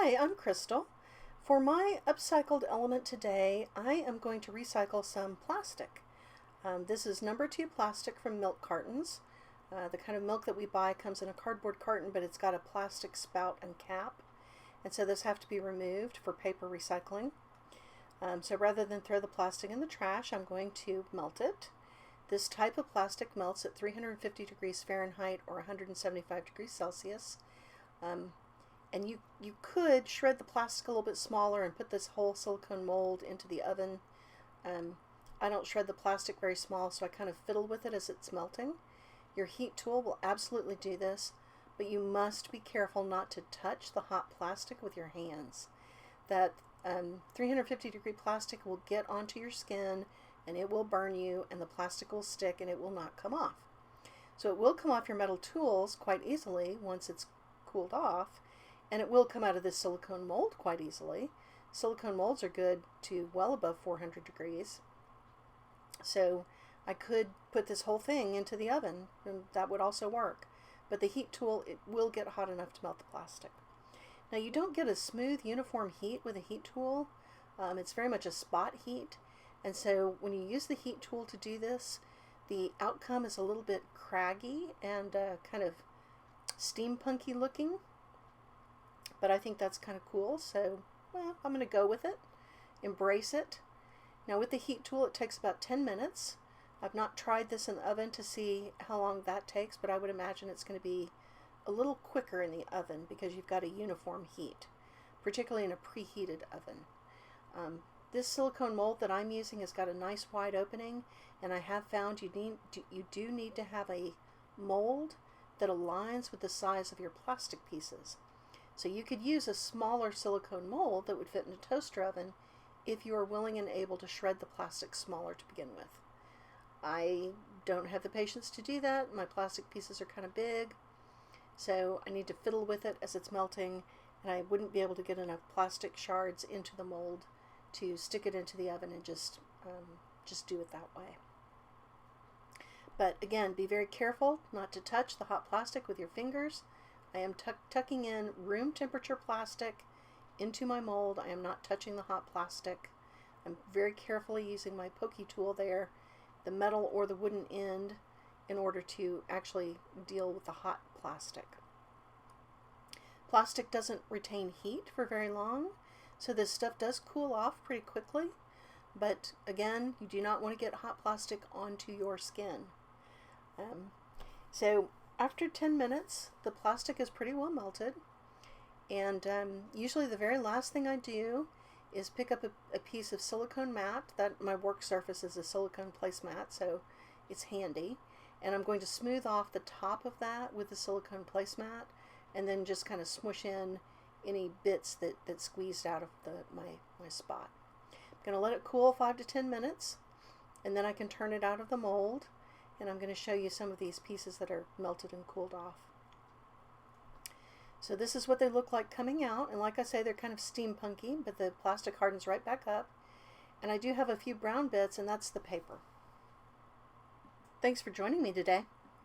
Hi, I'm Crystal. For my upcycled element today, I am going to recycle some plastic. This is number 2 plastic from milk cartons. The kind of milk that we buy comes in a cardboard carton, but it's got a plastic spout and cap. And so those have to be removed for paper recycling. So rather than throw the plastic in the trash, I'm going to melt it. This type of plastic melts at 350 degrees Fahrenheit or 175 degrees Celsius. And you could shred the plastic a little bit smaller and put this whole silicone mold into the oven. I don't shred the plastic very small, so I kind of fiddle with it as it's melting. Your heat tool will absolutely do this, but you must be careful not to touch the hot plastic with your hands. That 350 degree plastic will get onto your skin and it will burn you, and the plastic will stick and it will not come off. So it will come off your metal tools quite easily once it's cooled off, and it will come out of this silicone mold quite easily. Silicone molds are good to well above 400 degrees. So I could put this whole thing into the oven, and that would also work. But the heat tool, it will get hot enough to melt the plastic. Now you don't get a smooth, uniform heat with a heat tool. It's very much a spot heat. And so when you use the heat tool to do this, the outcome is a little bit craggy and kind of steampunky looking. But I think that's kind of cool, so I'm going to go with it, embrace it. Now with the heat tool, it takes about 10 minutes. I've not tried this in the oven to see how long that takes, but I would imagine it's going to be a little quicker in the oven because you've got a uniform heat, particularly in a preheated oven. This silicone mold that I'm using has got a nice wide opening, and I have found you do need to have a mold that aligns with the size of your plastic pieces. So you could use a smaller silicone mold that would fit in a toaster oven if you are willing and able to shred the plastic smaller to begin with. I don't have the patience to do that. My plastic pieces are kind of big, so I need to fiddle with it as it's melting, and I wouldn't be able to get enough plastic shards into the mold to stick it into the oven and just do it that way. But again, be very careful not to touch the hot plastic with your fingers. I am tucking in room temperature plastic into my mold. I am not touching the hot plastic. I'm very carefully using my pokey tool there, the metal or the wooden end, in order to actually deal with the hot plastic. Plastic doesn't retain heat for very long, so this stuff does cool off pretty quickly. But again, you do not want to get hot plastic onto your skin. So after 10 minutes, the plastic is pretty well melted, and usually the very last thing I do is pick up a piece of silicone mat. That my work surface is a silicone placemat, so it's handy, and I'm going to smooth off the top of that with the silicone placemat, and then just kind of smush in any bits that squeezed out of my spot. I'm going to let it cool 5 to 10 minutes, and then I can turn it out of the mold. And I'm going to show you some of these pieces that are melted and cooled off. So this is what they look like coming out, and like I say, they're kind of steampunky, but the plastic hardens right back up. And I do have a few brown bits, and that's the paper. Thanks for joining me today.